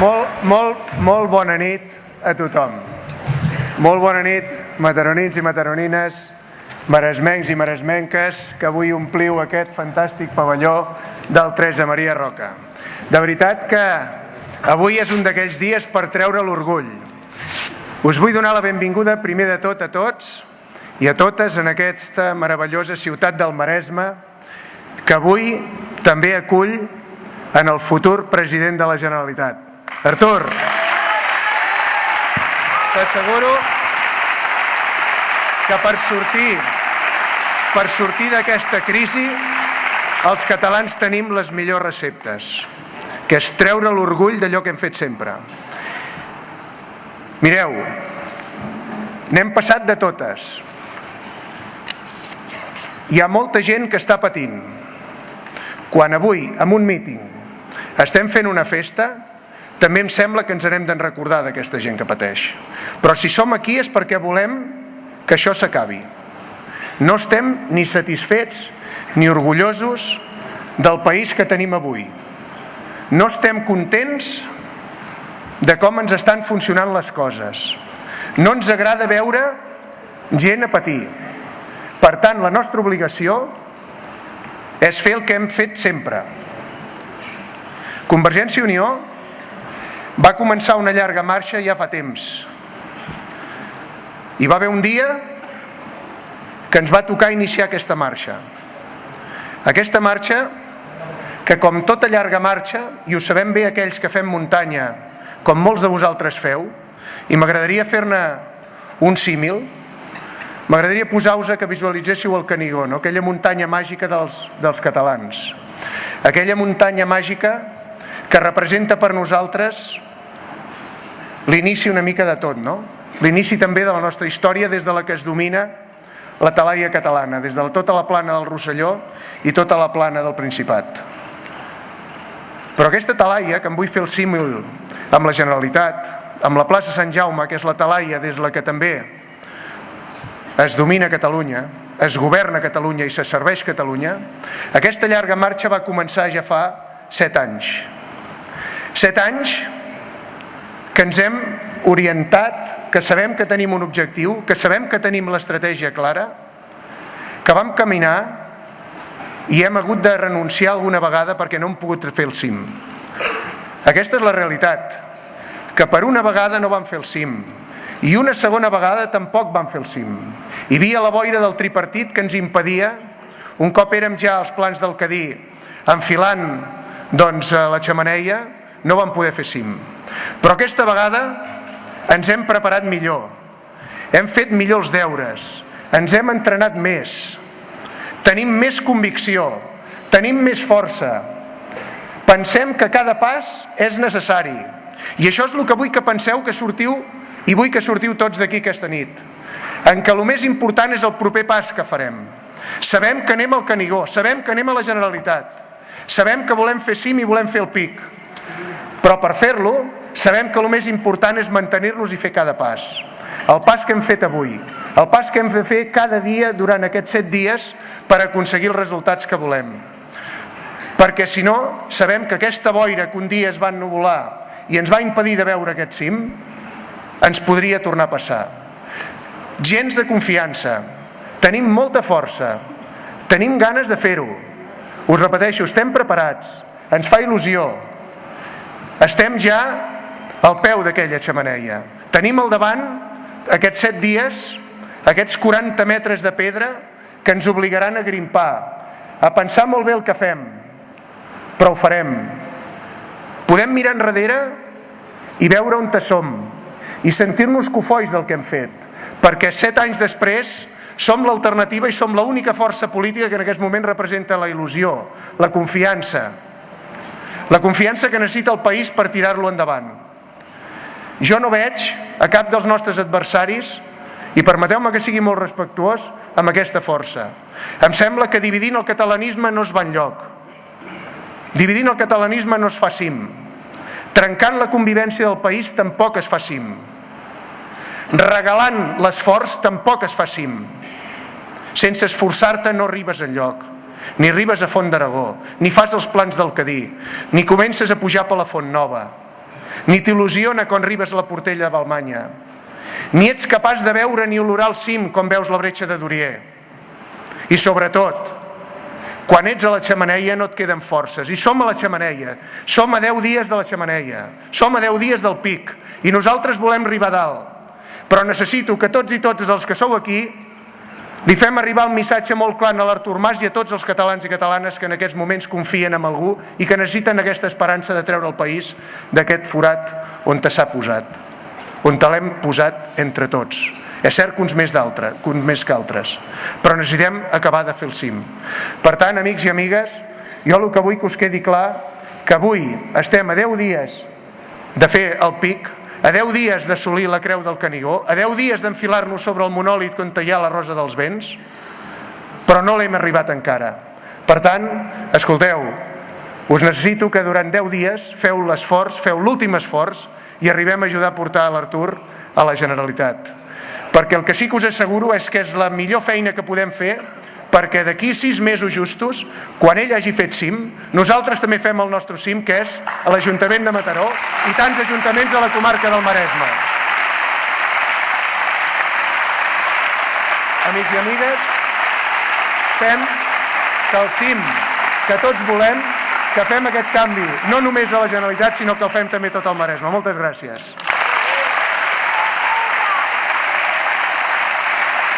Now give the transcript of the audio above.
Molt bona nit a tothom. Molt bona nit, mataronins i mataronines, maresmencs i maresmenques, que avui ompliu aquest fantàstic pavelló del Teresa Maria Roca. De veritat que avui és un d'aquells dies per treure l'orgull. Us vull donar la benvinguda primer de tot a tots i a totes en aquesta meravellosa ciutat del Maresme, que avui també acull en el futur president de la Generalitat. Artur, t'asseguro que per sortir d'aquesta crisi els catalans tenim les millors receptes, que és treure l'orgull d'allò que hem fet sempre. Mireu, n'hem passat de totes. Hi ha molta gent que està patint. Quan avui, en un míting, estem fent una festa, també em sembla que ens n'hem de recordar d'aquesta gent que pateix. Però si som aquí és perquè volem que això s'acabi. No estem ni satisfets ni orgullosos del país que tenim avui. No estem contents de com ens estan funcionant les coses. No ens agrada veure gent a patir. Per tant, la nostra obligació és fer el que hem fet sempre. Convergència i Unió va començar una llarga marxa ja fa temps. Hi va haver un dia que ens va tocar iniciar aquesta marxa. Aquesta marxa que, com tota llarga marxa, i ho sabem bé aquells que fem muntanya, com molts de vosaltres feu, i m'agradaria fer-ne un símil, m'agradaria posar-vos que visualitzéssiu el Canigó, no? Aquella muntanya màgica dels catalans. Aquella muntanya màgica que representa per nosaltres l'inici una mica de tot, no? L'inici també de la nostra història des de la que es domina la talaia catalana, des de tota la plana del Rosselló i tota la plana del Principat. Però aquesta talaia, que em vull fer el símil amb la Generalitat, amb la plaça Sant Jaume, que és la talaia des de la que també es domina Catalunya, es governa Catalunya i se serveix Catalunya, aquesta llarga marxa va començar ja fa 7 anys. 7 anys que ens hem orientat, que sabem que tenim un objectiu, que sabem que tenim l'estratègia clara, que vam caminar i hem hagut de renunciar alguna vegada perquè no hem pogut fer el cim. Aquesta és la realitat, que per una vegada no vam fer el cim i una segona vegada tampoc vam fer el cim. Hi havia la boira del tripartit que ens impedia, un cop érem ja als plans del Cadí enfilant la xemeneia, no vam poder fer cim. Però aquesta vegada ens hem preparat millor, hem fet millor els deures, ens hem entrenat més, tenim més convicció, tenim més força, pensem que cada pas és necessari. I això és el que vull que penseu que sortiu, i vull que sortiu tots d'aquí aquesta nit, en què el més important és el proper pas que farem. Sabem que anem al Canigó, sabem que anem a la Generalitat, sabem que volem fer cim i volem fer el pic, però per fer-lo sabem que el més important és mantenir-nos i fer cada pas. El pas que hem fet avui, el pas que hem de fer cada dia durant aquests 7 dies per aconseguir els resultats que volem. Perquè si no, sabem que aquesta boira que un dia es va ennuvolar i ens va impedir de veure aquest cim, ens podria tornar a passar. Gens de confiança, tenim molta força, tenim ganes de fer-ho. Us repeteixo, estem preparats, ens fa il·lusió. Estem ja al peu d'aquella xemeneia. Tenim al davant aquests 7 dies, aquests 40 metres de pedra que ens obligaran a grimpar, a pensar molt bé el que fem, però ho farem. Podem mirar enrere i veure on som i sentir-nos cofois del que hem fet, perquè 7 anys després som l'alternativa i som l'única força política que en aquest moment representa la il·lusió, la confiança que necessita el país per tirar-lo endavant. Jo no veig a cap dels nostres adversaris, i permeteu-me que sigui molt respectuós, amb aquesta força. Em sembla que dividint el catalanisme no es va enlloc. Dividint el catalanisme no es fa cim. Trencant la convivència del país tampoc es fa cim. Regalant l'esforç tampoc es fa cim. Sense esforçar-te no arribes enlloc. ni arribes a Font d'Aragó, ni fas els plans del Cadí, ni comences a pujar per la Font Nova. ni t'il·lusiona quan arribes a la Portella de Balmanya, ni ets capaç de veure ni olorar el cim com veus la bretxa de Durier. I sobretot, quan ets a la Xemeneia no et queden forces. I som a la Xemeneia, som a 10 dies de la Xemeneia, som a 10 dies del pic i nosaltres volem arribar a dalt. Però necessito que tots i totes els que sou aquí li fem arribar el missatge molt clar a l'Artur Mas i a tots els catalans i catalanes que en aquests moments confien en algú i que necessiten aquesta esperança de treure el país d'aquest forat on s'ha posat, on l'hem posat entre tots. És cert que uns més que altres, però necessitem acabar de fer el cim. Per tant, amics i amigues, jo el que vull que us quedi clar que avui estem a 10 dies de fer el pic, a 10 dies d'assolir la Creu del Canigó, a 10 dies d'enfilar-nos sobre el monòlit on hi ha la Rosa dels Vents, però no l'hem arribat encara. Per tant, escolteu, us necessito que durant 10 dies feu l'esforç, feu l'últim esforç i arribem a ajudar a portar l'Artur a la Generalitat. Perquè el que sí que us asseguro és que és la millor feina que podem fer perquè d'aquí 6 mesos justos, quan ell hagi fet cim, nosaltres també fem el nostre cim, que és a l'Ajuntament de Mataró i tants ajuntaments a la comarca del Maresme. Amics i amigues, fem que el cim que tots volem, que fem aquest canvi, no només a la Generalitat, sinó que el fem també tot el Maresme. Moltes gràcies.